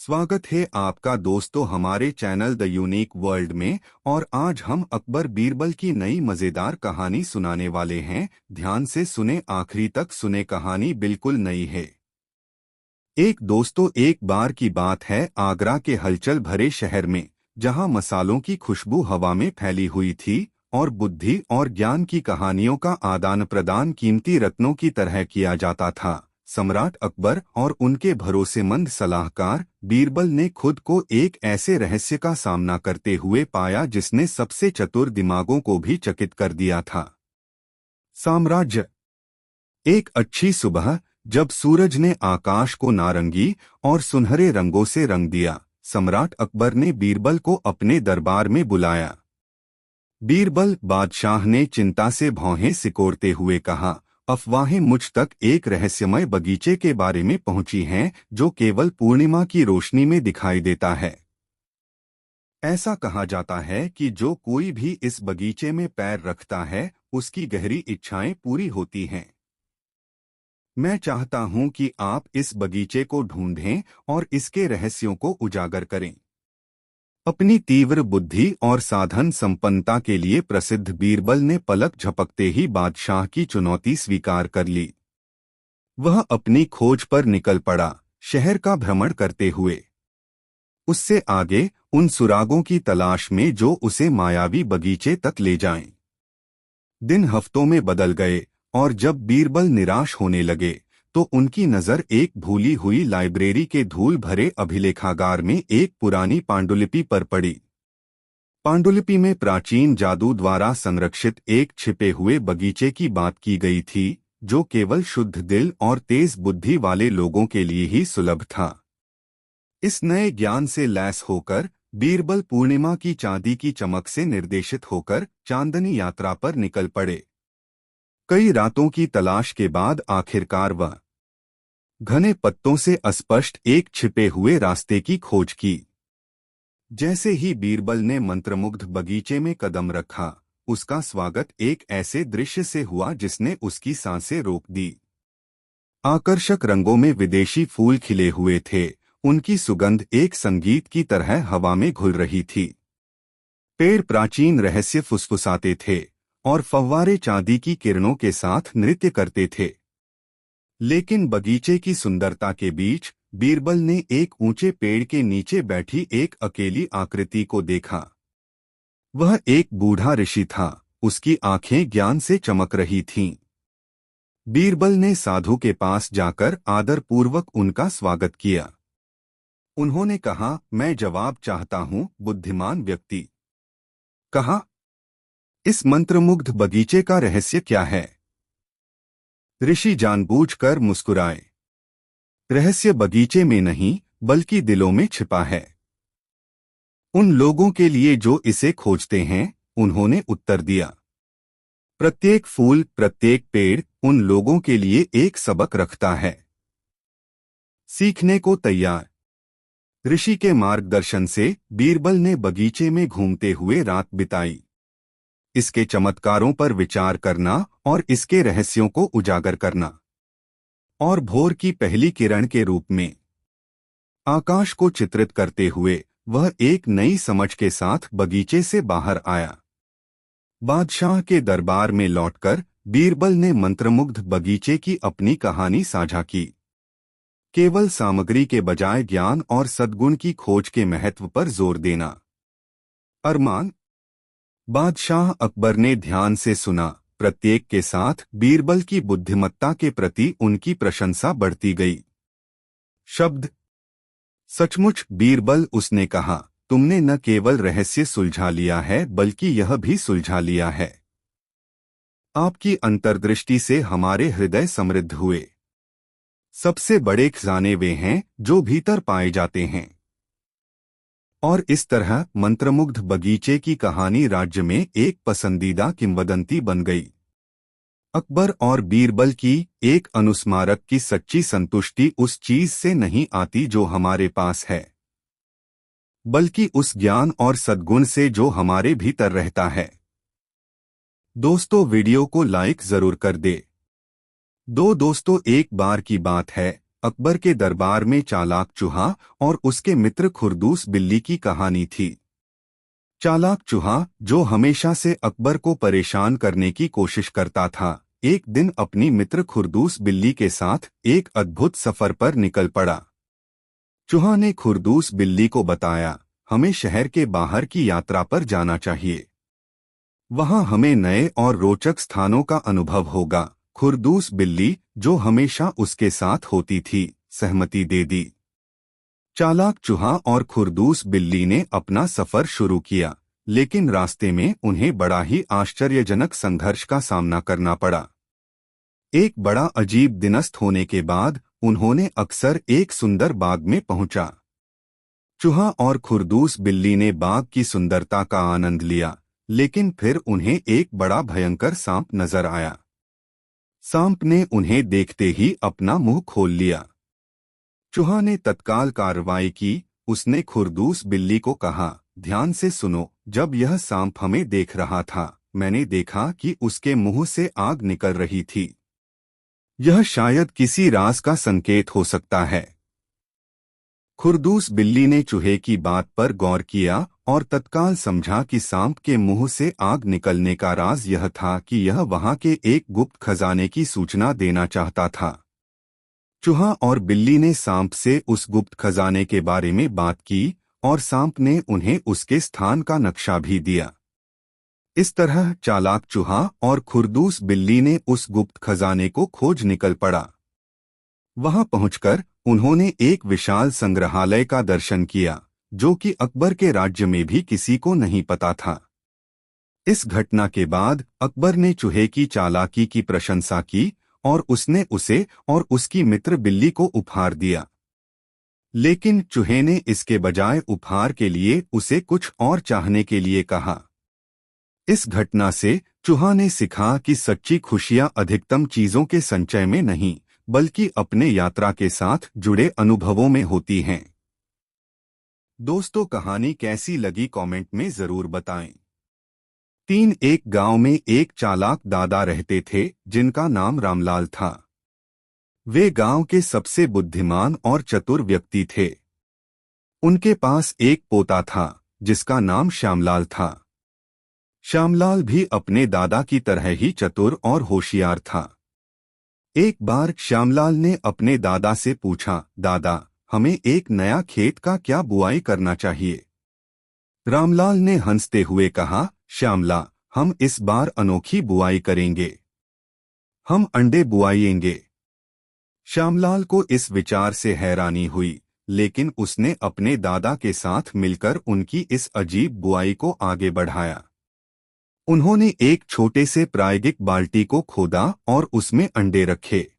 स्वागत है आपका दोस्तों हमारे चैनल द यूनिक वर्ल्ड में। और आज हम अकबर बीरबल की नई मजेदार कहानी सुनाने वाले हैं। ध्यान से सुने, आखिरी तक सुने, कहानी बिल्कुल नई है। एक बार की बात है, आगरा के हलचल भरे शहर में, जहां मसालों की खुशबू हवा में फैली हुई थी और बुद्धि और ज्ञान की कहानियों का आदान प्रदान कीमती रत्नों की तरह किया जाता था। सम्राट अकबर और उनके भरोसेमंद सलाहकार बीरबल ने खुद को एक ऐसे रहस्य का सामना करते हुए पाया जिसने सबसे चतुर दिमागों को भी चकित कर दिया था। साम्राज्य। एक अच्छी सुबह, जब सूरज ने आकाश को नारंगी और सुनहरे रंगों से रंग दिया, सम्राट अकबर ने बीरबल को अपने दरबार में बुलाया। बीरबल, बादशाह ने चिंता से भौहें सिकोड़ते हुए कहा, अफवाहें मुझ तक एक रहस्यमय बगीचे के बारे में पहुंची हैं जो केवल पूर्णिमा की रोशनी में दिखाई देता है। ऐसा कहा जाता है कि जो कोई भी इस बगीचे में पैर रखता है उसकी गहरी इच्छाएं पूरी होती हैं। मैं चाहता हूं कि आप इस बगीचे को ढूंढें और इसके रहस्यों को उजागर करें। अपनी तीव्र बुद्धि और साधन संपन्नता के लिए प्रसिद्ध बीरबल ने पलक झपकते ही बादशाह की चुनौती स्वीकार कर ली। वह अपनी खोज पर निकल पड़ा, शहर का भ्रमण करते हुए। उससे आगे उन सुरागों की तलाश में जो उसे मायावी बगीचे तक ले जाएं। दिन हफ्तों में बदल गए और जब बीरबल निराश होने लगे तो उनकी नजर एक भूली हुई लाइब्रेरी के धूल भरे अभिलेखागार में एक पुरानी पांडुलिपि पर पड़ी। पांडुलिपि में प्राचीन जादू द्वारा संरक्षित एक छिपे हुए बगीचे की बात की गई थी जो केवल शुद्ध दिल और तेज बुद्धि वाले लोगों के लिए ही सुलभ था। इस नए ज्ञान से लैस होकर बीरबल पूर्णिमा की चांदी की चमक से निर्देशित होकर चांदनी यात्रा पर निकल पड़े। कई रातों की तलाश के बाद आखिरकार वह घने पत्तों से अस्पष्ट एक छिपे हुए रास्ते की खोज की। जैसे ही बीरबल ने मंत्रमुग्ध बगीचे में कदम रखा, उसका स्वागत एक ऐसे दृश्य से हुआ जिसने उसकी सांसें रोक दी। आकर्षक रंगों में विदेशी फूल खिले हुए थे, उनकी सुगंध एक संगीत की तरह हवा में घुल रही थी। पेड़ प्राचीन रहस्य फुसफुसाते थे और फव्वारे चांदी की किरणों के साथ नृत्य करते थे। लेकिन बगीचे की सुंदरता के बीच बीरबल ने एक ऊंचे पेड़ के नीचे बैठी एक अकेली आकृति को देखा। वह एक बूढ़ा ऋषि था, उसकी आंखें ज्ञान से चमक रही थीं। बीरबल ने साधु के पास जाकर आदरपूर्वक उनका स्वागत किया। उन्होंने कहा, मैं जवाब चाहता हूं, बुद्धिमान व्यक्ति। कहा, इस मंत्रमुग्ध बगीचे का रहस्य क्या है? ऋषि जानबूझकर मुस्कुराए। रहस्य बगीचे में नहीं बल्कि दिलों में छिपा है। उन लोगों के लिए जो इसे खोजते हैं, उन्होंने उत्तर दिया। प्रत्येक फूल, प्रत्येक पेड़ उन लोगों के लिए एक सबक रखता है। सीखने को तैयार। ऋषि के मार्गदर्शन से बीरबल ने बगीचे में घूमते हुए रात बिताई, इसके चमत्कारों पर विचार करना और इसके रहस्यों को उजागर करना। और भोर की पहली किरण के रूप में आकाश को चित्रित करते हुए वह एक नई समझ के साथ बगीचे से बाहर आया। बादशाह के दरबार में लौटकर बीरबल ने मंत्रमुग्ध बगीचे की अपनी कहानी साझा की। केवल सामग्री के बजाय ज्ञान और सद्गुण की खोज के महत्व पर जोर देना। अरमान। बादशाह अकबर ने ध्यान से सुना, प्रत्येक के साथ बीरबल की बुद्धिमत्ता के प्रति उनकी प्रशंसा बढ़ती गई। शब्द। सचमुच बीरबल, उसने कहा, तुमने न केवल रहस्य सुलझा लिया है बल्कि यह भी सुलझा लिया है। आपकी अंतर्दृष्टि से हमारे हृदय समृद्ध हुए। सबसे बड़े खजाने वे हैं जो भीतर पाए जाते हैं। और इस तरह मंत्रमुग्ध बगीचे की कहानी राज्य में एक पसंदीदा किंवदंती बन गई। अकबर और बीरबल की एक अनुस्मारक की सच्ची संतुष्टि उस चीज से नहीं आती जो हमारे पास है, बल्कि उस ज्ञान और सद्गुण से जो हमारे भीतर रहता है। दोस्तों, वीडियो को लाइक जरूर कर दे। दोस्तों, एक बार की बात है, अकबर के दरबार में चालाक चूहा और उसके मित्र खुरदूस बिल्ली की कहानी थी। चालाक चूहा, जो हमेशा से अकबर को परेशान करने की कोशिश करता था, एक दिन अपनी मित्र खुरदूस बिल्ली के साथ एक अद्भुत सफर पर निकल पड़ा। चूहा ने खुरदूस बिल्ली को बताया, हमें शहर के बाहर की यात्रा पर जाना चाहिए। वहां हमें नए और रोचक स्थानों का अनुभव होगा। खुरदूस बिल्ली, जो हमेशा उसके साथ होती थी, सहमति दे दी। चालाक चूहा और खुरदूस बिल्ली ने अपना सफर शुरू किया, लेकिन रास्ते में उन्हें बड़ा ही आश्चर्यजनक संघर्ष का सामना करना पड़ा। एक बड़ा अजीब दिनस्थ होने के बाद उन्होंने अक्सर एक सुंदर बाग में पहुंचा। चूहा और खुरदूस बिल्ली ने बाग की सुंदरता का आनंद लिया, लेकिन फिर उन्हें एक बड़ा भयंकर सांप नजर आया। सांप ने उन्हें देखते ही अपना मुंह खोल लिया। चूहा ने तत्काल कार्रवाई की। उसने खुरदूस बिल्ली को कहा, ध्यान से सुनो, जब यह सांप हमें देख रहा था, मैंने देखा कि उसके मुंह से आग निकल रही थी। यह शायद किसी राज का संकेत हो सकता है। खुरदूस बिल्ली ने चूहे की बात पर गौर किया और तत्काल समझा कि सांप के मुंह से आग निकलने का राज यह था कि यह वहां के एक गुप्त खजाने की सूचना देना चाहता था। चूहा और बिल्ली ने सांप से उस गुप्त खजाने के बारे में बात की और सांप ने उन्हें उसके स्थान का नक्शा भी दिया। इस तरह चालाक चूहा और खुरदूस बिल्ली ने उस गुप्त खजाने को खोज निकल पड़ा। वहां पहुंचकर उन्होंने एक विशाल संग्रहालय का दर्शन किया, जो कि अकबर के राज्य में भी किसी को नहीं पता था। इस घटना के बाद अकबर ने चूहे की चालाकी की प्रशंसा की और उसने उसे और उसकी मित्र बिल्ली को उपहार दिया। लेकिन चूहे ने इसके बजाय उपहार के लिए उसे कुछ और चाहने के लिए कहा। इस घटना से चूहा ने सीखा कि सच्ची खुशियां अधिकतम चीजों के संचय में नहीं, बल्कि अपने यात्रा के साथ जुड़े अनुभवों में होती हैं। दोस्तों, कहानी कैसी लगी कमेंट में जरूर बताएं। एक गांव में एक चालाक दादा रहते थे जिनका नाम रामलाल था। वे गांव के सबसे बुद्धिमान और चतुर व्यक्ति थे। उनके पास एक पोता था जिसका नाम श्यामलाल था। श्यामलाल भी अपने दादा की तरह ही चतुर और होशियार था। एक बार श्यामलाल ने अपने दादा से पूछा, दादा, हमें एक नया खेत का क्या बुआई करना चाहिए? रामलाल ने हंसते हुए कहा, श्यामला, हम इस बार अनोखी बुआई करेंगे। हम अंडे बुआएंगे। श्यामलाल को इस विचार से हैरानी हुई, लेकिन उसने अपने दादा के साथ मिलकर उनकी इस अजीब बुआई को आगे बढ़ाया। उन्होंने एक छोटे से प्रायोगिक बाल्टी को खोदा और उसमें अंडे रखे।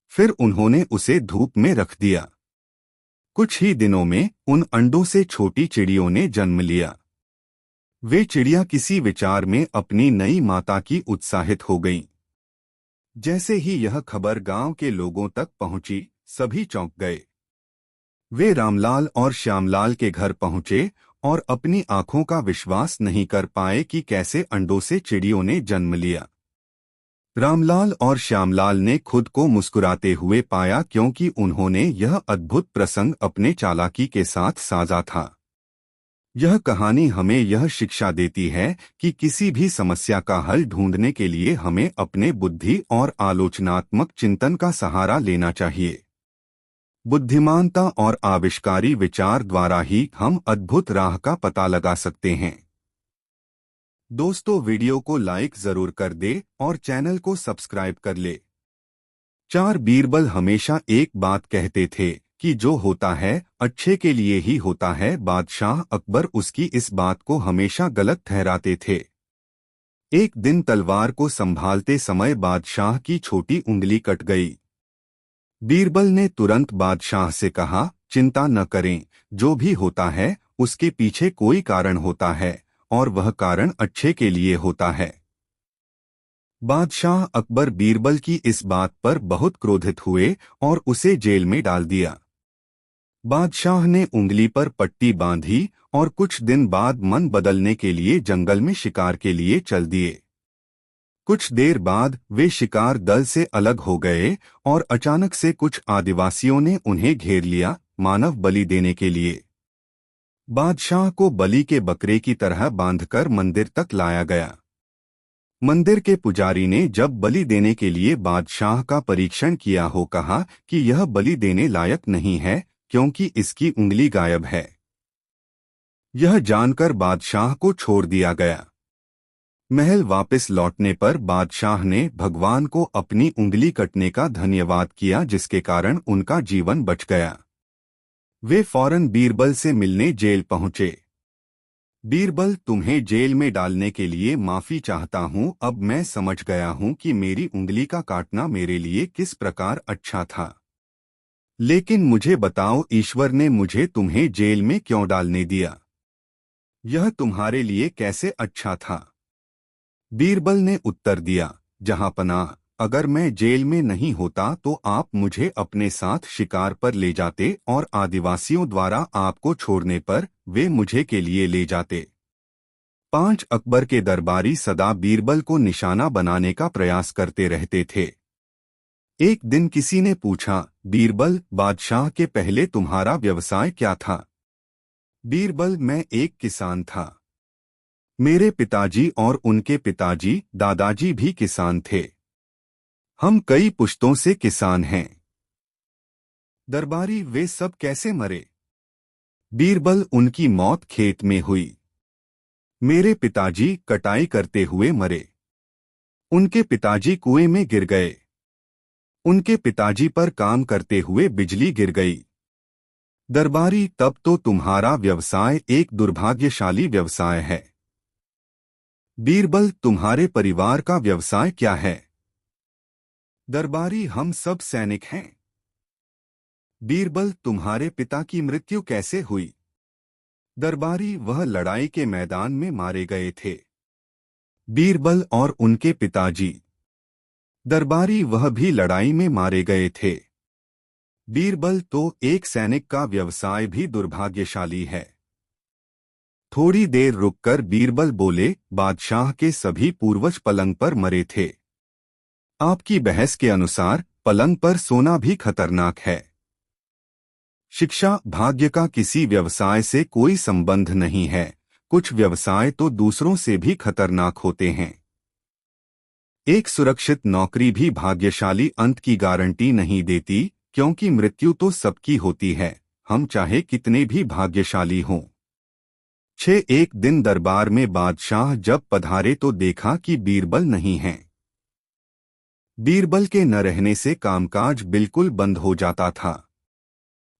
फिर उन्होंने उसे धूप में रख दिया। कुछ ही दिनों में उन अंडों से छोटी चिड़ियों ने जन्म लिया। वे चिड़िया किसी विचार में अपनी नई माता की उत्साहित हो गईं। जैसे ही यह खबर गांव के लोगों तक पहुंची, सभी चौंक गए। वे रामलाल और श्यामलाल के घर पहुंचे और अपनी आंखों का विश्वास नहीं कर पाए कि कैसे अंडों से चिड़ियों ने जन्म लिया। रामलाल और श्यामलाल ने खुद को मुस्कुराते हुए पाया, क्योंकि उन्होंने यह अद्भुत प्रसंग अपने चालाकी के साथ साझा था। यह कहानी हमें यह शिक्षा देती है कि किसी भी समस्या का हल ढूंढने के लिए हमें अपने बुद्धि और आलोचनात्मक चिंतन का सहारा लेना चाहिए। बुद्धिमानता और आविष्कारी विचार द्वारा ही हम अद्भुत राह का पता लगा सकते हैं। दोस्तों, वीडियो को लाइक जरूर कर दे और चैनल को सब्सक्राइब कर ले। बीरबल हमेशा एक बात कहते थे कि जो होता है अच्छे के लिए ही होता है। बादशाह अकबर उसकी इस बात को हमेशा गलत ठहराते थे। एक दिन तलवार को संभालते समय बादशाह की छोटी उंगली कट गई। बीरबल ने तुरंत बादशाह से कहा, चिंता न करें, जो भी होता है उसके पीछे कोई कारण होता है और वह कारण अच्छे के लिए होता है। बादशाह अकबर बीरबल की इस बात पर बहुत क्रोधित हुए और उसे जेल में डाल दिया। बादशाह ने उंगली पर पट्टी बांधी और कुछ दिन बाद मन बदलने के लिए जंगल में शिकार के लिए चल दिए। कुछ देर बाद वे शिकार दल से अलग हो गए और अचानक से कुछ आदिवासियों ने उन्हें घेर लिया, मानव बलि देने के लिए। बादशाह को बलि के बकरे की तरह बांधकर मंदिर तक लाया गया। मंदिर के पुजारी ने जब बलि देने के लिए बादशाह का परीक्षण किया हो कहा कि यह बलि देने लायक नहीं है क्योंकि इसकी उंगली गायब है। यह जानकर बादशाह को छोड़ दिया गया। महल वापस लौटने पर बादशाह ने भगवान को अपनी उंगली कटने का धन्यवाद किया जिसके कारण उनका जीवन बच गया। वे फौरन बीरबल से मिलने जेल पहुंचे। बीरबल, तुम्हें जेल में डालने के लिए माफी चाहता हूं। अब मैं समझ गया हूं कि मेरी उंगली का काटना मेरे लिए किस प्रकार अच्छा था। लेकिन मुझे बताओ, ईश्वर ने मुझे तुम्हें जेल में क्यों डालने दिया? यह तुम्हारे लिए कैसे अच्छा था? बीरबल ने उत्तर दिया, जहांपनाह, अगर मैं जेल में नहीं होता तो आप मुझे अपने साथ शिकार पर ले जाते और आदिवासियों द्वारा आपको छोड़ने पर वे मुझे के लिए ले जाते। 5 अकबर के दरबारी सदा बीरबल को निशाना बनाने का प्रयास करते रहते थे। एक दिन किसी ने पूछा, बीरबल, बादशाह के पहले तुम्हारा व्यवसाय क्या था? बीरबल, मैं एक किसान था। मेरे पिताजी और उनके पिताजी दादाजी भी किसान थे। हम कई पुश्तों से किसान हैं। दरबारी, वे सब कैसे मरे? बीरबल, उनकी मौत खेत में हुई। मेरे पिताजी कटाई करते हुए मरे। उनके पिताजी कुएं में गिर गए। उनके पिताजी पर काम करते हुए बिजली गिर गई। दरबारी, तब तो तुम्हारा व्यवसाय एक दुर्भाग्यशाली व्यवसाय है। बीरबल, तुम्हारे परिवार का व्यवसाय क्या है? दरबारी, हम सब सैनिक हैं। बीरबल, तुम्हारे पिता की मृत्यु कैसे हुई? दरबारी, वह लड़ाई के मैदान में मारे गए थे। बीरबल, और उनके पिताजी? दरबारी, वह भी लड़ाई में मारे गए थे। बीरबल, तो एक सैनिक का व्यवसाय भी दुर्भाग्यशाली है। थोड़ी देर रुककर बीरबल बोले, बादशाह के सभी पूर्वज पलंग पर मरे थे। आपकी बहस के अनुसार पलंग पर सोना भी खतरनाक है। शिक्षा, भाग्य का किसी व्यवसाय से कोई संबंध नहीं है। कुछ व्यवसाय तो दूसरों से भी खतरनाक होते हैं। एक सुरक्षित नौकरी भी भाग्यशाली अंत की गारंटी नहीं देती, क्योंकि मृत्यु तो सबकी होती है, हम चाहे कितने भी भाग्यशाली हों। एक दिन दरबार में बादशाह जब पधारे तो देखा कि बीरबल नहीं है। बीरबल के न रहने से कामकाज बिल्कुल बंद हो जाता था।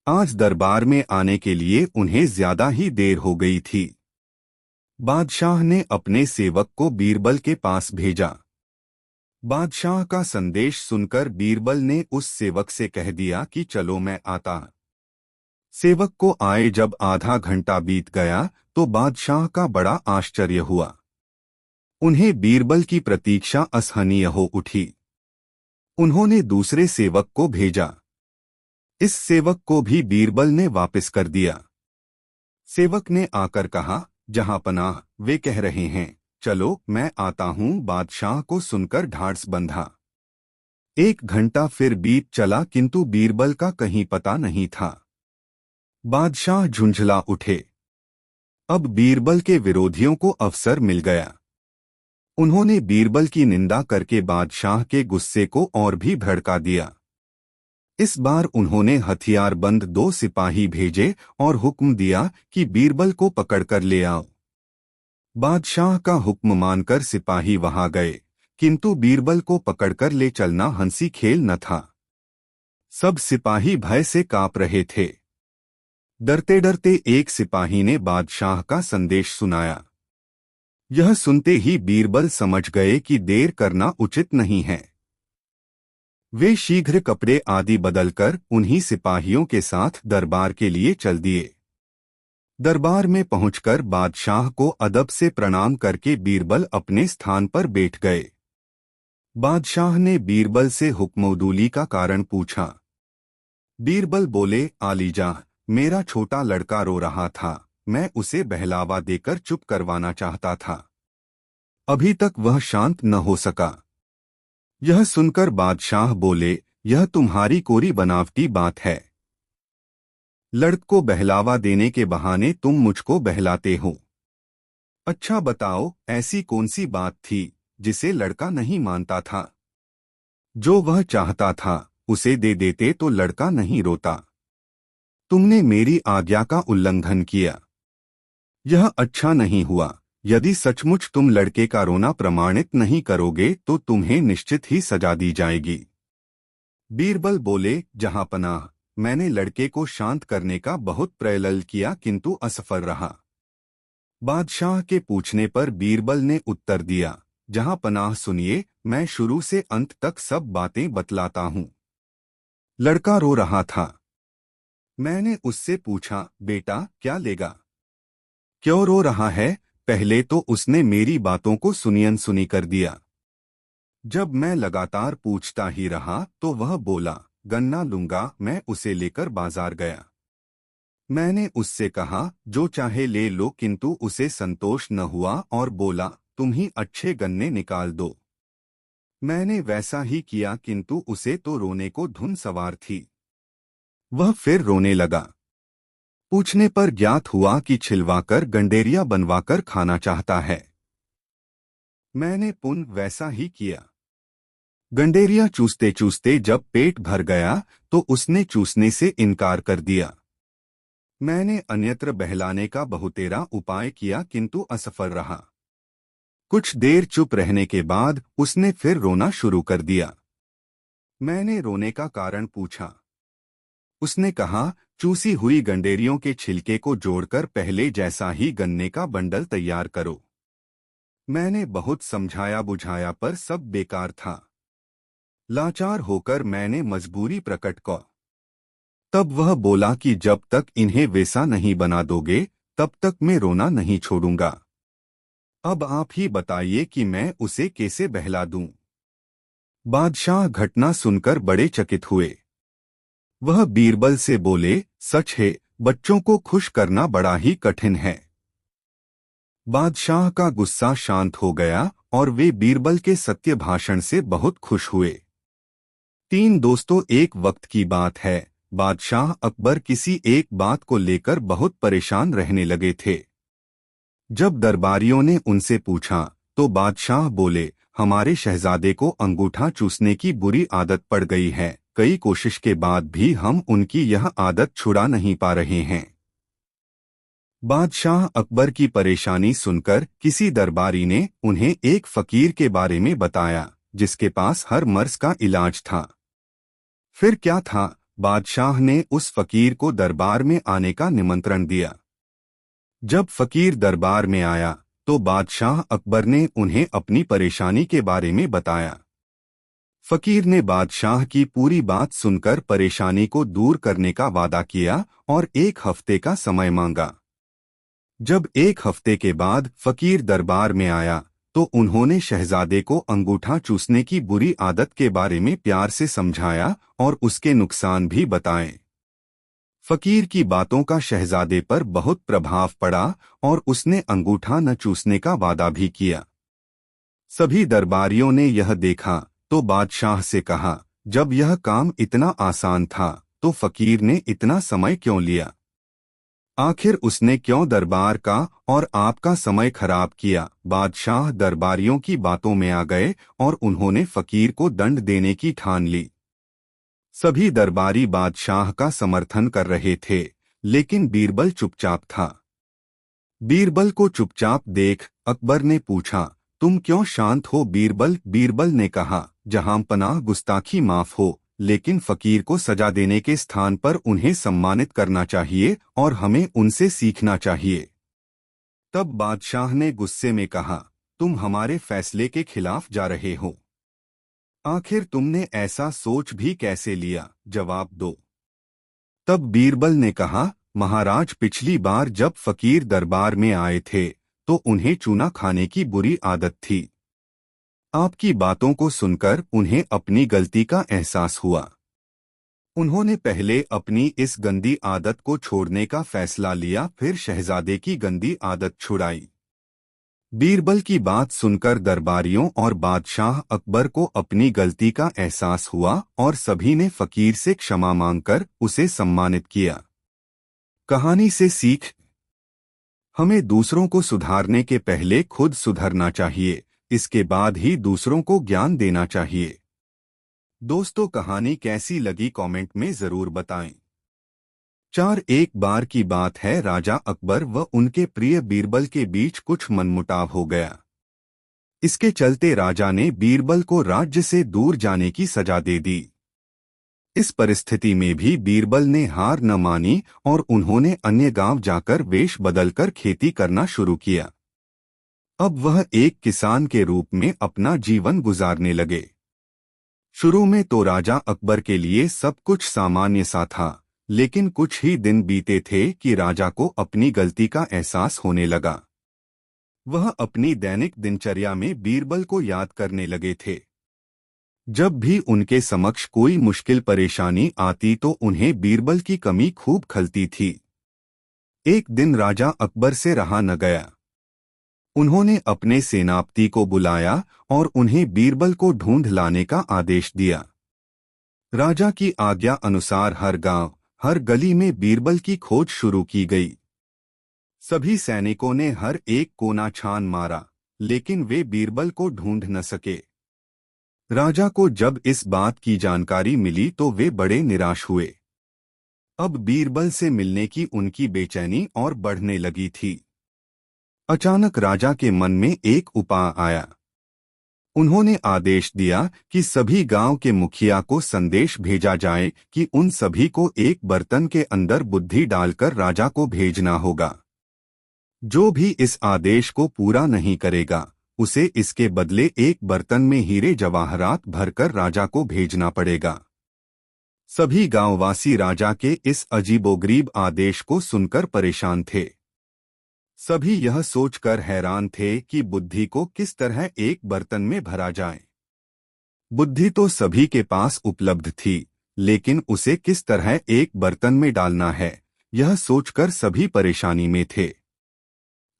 आज दरबार में आने के लिए उन्हें ज्यादा ही देर हो गई थी। बादशाह ने अपने सेवक को बीरबल के पास भेजा। बादशाह का संदेश सुनकर बीरबल ने उस सेवक से कह दिया कि चलो मैं आता। सेवक को आए जब आधा घंटा बीत गया तो बादशाह का बड़ा आश्चर्य हुआ। उन्हें बीरबल की प्रतीक्षा असहनीय हो उठी। उन्होंने दूसरे सेवक को भेजा। इस सेवक को भी बीरबल ने वापस कर दिया। सेवक ने आकर कहा, जहांपनाह, वे कह रहे हैं, चलो मैं आता हूं। बादशाह को सुनकर ढाढ़स बंधा। 1 घंटा फिर बीत चला किंतु बीरबल का कहीं पता नहीं था। बादशाह झुंझला उठे। अब बीरबल के विरोधियों को अवसर मिल गया। उन्होंने बीरबल की निंदा करके बादशाह के गुस्से को और भी भड़का दिया। इस बार उन्होंने हथियारबंद 2 सिपाही भेजे और हुक्म दिया कि बीरबल को पकड़कर ले आओ। बादशाह का हुक्म मानकर सिपाही वहां गए, किंतु बीरबल को पकड़कर ले चलना हंसी खेल न था। सब सिपाही भय से कांप रहे थे। डरते डरते एक सिपाही ने बादशाह का संदेश सुनाया। यह सुनते ही बीरबल समझ गए कि देर करना उचित नहीं है। वे शीघ्र कपड़े आदि बदलकर उन्हीं सिपाहियों के साथ दरबार के लिए चल दिए। दरबार में पहुंचकर बादशाह को अदब से प्रणाम करके बीरबल अपने स्थान पर बैठ गए। बादशाह ने बीरबल से हुक्मोदूली का कारण पूछा। बीरबल बोले, आलीजाह, मेरा छोटा लड़का रो रहा था, मैं उसे बहलावा देकर चुप करवाना चाहता था। अभी तक वह शांत न हो सका। यह सुनकर बादशाह बोले, यह तुम्हारी कोरी बनावटी बात है। लड़क को बहलावा देने के बहाने तुम मुझको बहलाते हो। अच्छा बताओ, ऐसी कौन सी बात थी जिसे लड़का नहीं मानता था? जो वह चाहता था उसे दे देते तो लड़का नहीं रोता। तुमने मेरी आज्ञा का उल्लंघन किया। यह अच्छा नहीं हुआ। यदि सचमुच तुम लड़के का रोना प्रमाणित नहीं करोगे तो तुम्हें निश्चित ही सजा दी जाएगी। बीरबल बोले, जहांपनाह, मैंने लड़के को शांत करने का बहुत प्रयत्न किया किंतु असफल रहा। बादशाह के पूछने पर बीरबल ने उत्तर दिया, जहांपनाह सुनिए, मैं शुरू से अंत तक सब बातें बतलाता हूँ। लड़का रो रहा था। मैंने उससे पूछा, बेटा क्या लेगा? क्यों रो रहा है? पहले तो उसने मेरी बातों को सुनी सुनी कर दिया। जब मैं लगातार पूछता ही रहा तो वह बोला, गन्ना लूंगा। मैं उसे लेकर बाजार गया। मैंने उससे कहा, जो चाहे ले लो, किंतु उसे संतोष न हुआ और बोला, तुम ही अच्छे गन्ने निकाल दो। मैंने वैसा ही किया किंतु उसे तो रोने को धुन सवार थी। वह फिर रोने लगा। पूछने पर ज्ञात हुआ कि छिलवाकर गंडेरिया बनवाकर खाना चाहता है। मैंने पुनः वैसा ही किया। गंडेरिया चूसते चूसते जब पेट भर गया तो उसने चूसने से इनकार कर दिया। मैंने अन्यत्र बहलाने का बहुतेरा उपाय किया किंतु असफल रहा। कुछ देर चुप रहने के बाद उसने फिर रोना शुरू कर दिया। मैंने रोने का कारण पूछा। उसने कहा, चूसी हुई गंडेरियों के छिलके को जोड़कर पहले जैसा ही गन्ने का बंडल तैयार करो। मैंने बहुत समझाया बुझाया पर सब बेकार था। लाचार होकर मैंने मजबूरी प्रकट की। तब वह बोला कि जब तक इन्हें वैसा नहीं बना दोगे तब तक मैं रोना नहीं छोड़ूंगा। अब आप ही बताइए कि मैं उसे कैसे बहला दूं। बादशाह घटना सुनकर बड़े चकित हुए। वह बीरबल से बोले, सच है, बच्चों को खुश करना बड़ा ही कठिन है। बादशाह का गुस्सा शांत हो गया और वे बीरबल के सत्य भाषण से बहुत खुश हुए। तीन दोस्तों, एक वक्त की बात है, बादशाह अकबर किसी एक बात को लेकर बहुत परेशान रहने लगे थे। जब दरबारियों ने उनसे पूछा तो बादशाह बोले, हमारे शहजादे को अंगूठा चूसने की बुरी आदत पड़ गई है। कई कोशिश के बाद भी हम उनकी यह आदत छुड़ा नहीं पा रहे हैं। बादशाह अकबर की परेशानी सुनकर किसी दरबारी ने उन्हें एक फकीर के बारे में बताया जिसके पास हर मर्ज का इलाज था। फिर क्या था, बादशाह ने उस फकीर को दरबार में आने का निमंत्रण दिया। जब फकीर दरबार में आया तो बादशाह अकबर ने उन्हें अपनी परेशानी के बारे में बताया। फकीर ने बादशाह की पूरी बात सुनकर परेशानी को दूर करने का वादा किया और 1 हफ्ते का समय मांगा। जब 1 हफ्ते के बाद फकीर दरबार में आया तो उन्होंने शहजादे को अंगूठा चूसने की बुरी आदत के बारे में प्यार से समझाया और उसके नुकसान भी बताए। फकीर की बातों का शहजादे पर बहुत प्रभाव पड़ा और उसने अंगूठा न चूसने का वादा भी किया। सभी दरबारियों ने यह देखा तो बादशाह से कहा, जब यह काम इतना आसान था तो फकीर ने इतना समय क्यों लिया? आखिर उसने क्यों दरबार का और आपका समय खराब किया? बादशाह दरबारियों की बातों में आ गए और उन्होंने फकीर को दंड देने की ठान ली। सभी दरबारी बादशाह का समर्थन कर रहे थे, लेकिन बीरबल चुपचाप था। बीरबल को चुपचाप देख अकबर ने पूछा, तुम क्यों शांत हो बीरबल ने कहा, जहांपनाह, गुस्ताखी माफ हो, लेकिन फकीर को सजा देने के स्थान पर उन्हें सम्मानित करना चाहिए और हमें उनसे सीखना चाहिए। तब बादशाह ने गुस्से में कहा, तुम हमारे फैसले के खिलाफ जा रहे हो। आखिर तुमने ऐसा सोच भी कैसे लिया? जवाब दो। तब बीरबल ने कहा, महाराज, पिछली बार जब फकीर दरबार में आए थे तो उन्हें चूना खाने की बुरी आदत थी। आपकी बातों को सुनकर उन्हें अपनी गलती का एहसास हुआ। उन्होंने पहले अपनी इस गंदी आदत को छोड़ने का फैसला लिया, फिर शहजादे की गंदी आदत छुड़ाई। बीरबल की बात सुनकर दरबारियों और बादशाह अकबर को अपनी गलती का एहसास हुआ और सभी ने फकीर से क्षमा मांगकर उसे सम्मानित किया। कहानी से सीख: हमें दूसरों को सुधारने के पहले खुद सुधरना चाहिए, इसके बाद ही दूसरों को ज्ञान देना चाहिए। दोस्तों, कहानी कैसी लगी कमेंट में जरूर बताएं। एक बार की बात है, राजा अकबर व उनके प्रिय बीरबल के बीच कुछ मनमुटाव हो गया। इसके चलते राजा ने बीरबल को राज्य से दूर जाने की सजा दे दी। इस परिस्थिति में भी बीरबल ने हार न मानी और उन्होंने अन्य गांव जाकर वेश बदलकर खेती करना शुरू किया। अब वह एक किसान के रूप में अपना जीवन गुजारने लगे। शुरू में तो राजा अकबर के लिए सब कुछ सामान्य सा था, लेकिन कुछ ही दिन बीते थे कि राजा को अपनी गलती का एहसास होने लगा। वह अपनी दैनिक दिनचर्या में बीरबल को याद करने लगे थे। जब भी उनके समक्ष कोई मुश्किल परेशानी आती तो उन्हें बीरबल की कमी खूब खलती थी। एक दिन राजा अकबर से रहा न गया। उन्होंने अपने सेनापति को बुलाया और उन्हें बीरबल को ढूंढ लाने का आदेश दिया। राजा की आज्ञा अनुसार हर गांव, हर गली में बीरबल की खोज शुरू की गई। सभी सैनिकों ने हर एक कोना छान मारा, लेकिन वे बीरबल को ढूंढ न सके। राजा को जब इस बात की जानकारी मिली तो वे बड़े निराश हुए। अब बीरबल से मिलने की उनकी बेचैनी और बढ़ने लगी थी। अचानक राजा के मन में एक उपाय आया। उन्होंने आदेश दिया कि सभी गांव के मुखिया को संदेश भेजा जाए कि उन सभी को एक बर्तन के अंदर बुद्धि डालकर राजा को भेजना होगा। जो भी इस आदेश को पूरा नहीं करेगा, उसे इसके बदले एक बर्तन में हीरे जवाहरात भरकर राजा को भेजना पड़ेगा। सभी गांववासी राजा के इस अजीबोगरीब आदेश को सुनकर परेशान थे। सभी यह सोचकर हैरान थे कि बुद्धि को किस तरह एक बर्तन में भरा जाए। बुद्धि तो सभी के पास उपलब्ध थी, लेकिन उसे किस तरह एक बर्तन में डालना है, यह सोचकर सभी परेशानी में थे।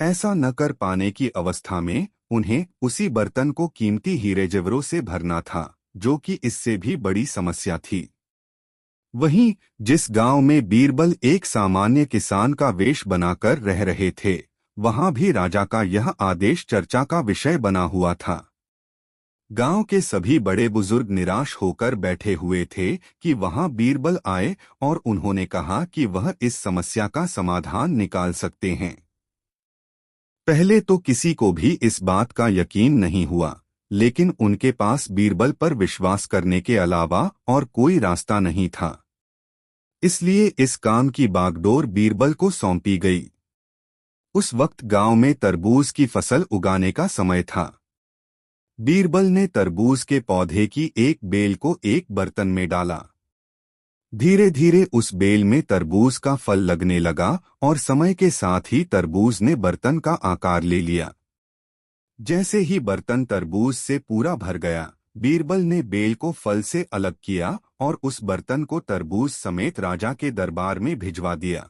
ऐसा न कर पाने की अवस्था में उन्हें उसी बर्तन को कीमती हीरे जेवरों से भरना था, जो कि इससे भी बड़ी समस्या थी। वहीं जिस गांव में बीरबल एक सामान्य किसान का वेश बनाकर रह रहे थे, वहां भी राजा का यह आदेश चर्चा का विषय बना हुआ था। गांव के सभी बड़े बुजुर्ग निराश होकर बैठे हुए थे कि वहां बीरबल आए और उन्होंने कहा कि वह इस समस्या का समाधान निकाल सकते हैं। पहले तो किसी को भी इस बात का यकीन नहीं हुआ, लेकिन उनके पास बीरबल पर विश्वास करने के अलावा और कोई रास्ता नहीं था। इसलिए इस काम की बागडोर बीरबल को सौंपी गई। उस वक्त गांव में तरबूज की फसल उगाने का समय था। बीरबल ने तरबूज के पौधे की एक बेल को एक बर्तन में डाला। धीरे धीरे उस बेल में तरबूज का फल लगने लगा और समय के साथ ही तरबूज ने बर्तन का आकार ले लिया। जैसे ही बर्तन तरबूज से पूरा भर गया, बीरबल ने बेल को फल से अलग किया और उस बर्तन को तरबूज समेत राजा के दरबार में भिजवा दिया।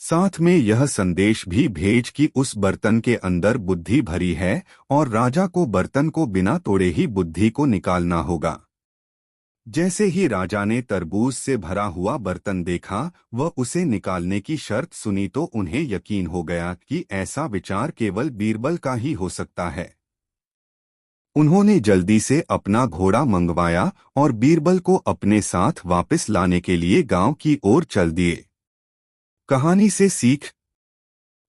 साथ में यह संदेश भी भेज कि उस बर्तन के अंदर बुद्धि भरी है और राजा को बर्तन को बिना तोड़े ही बुद्धि को निकालना होगा। जैसे ही राजा ने तरबूज से भरा हुआ बर्तन देखा व उसे निकालने की शर्त सुनी तो उन्हें यकीन हो गया कि ऐसा विचार केवल बीरबल का ही हो सकता है। उन्होंने जल्दी से अपना घोड़ा मंगवाया और बीरबल को अपने साथ वापस लाने के लिए गांव की ओर चल दिए। कहानी से सीख: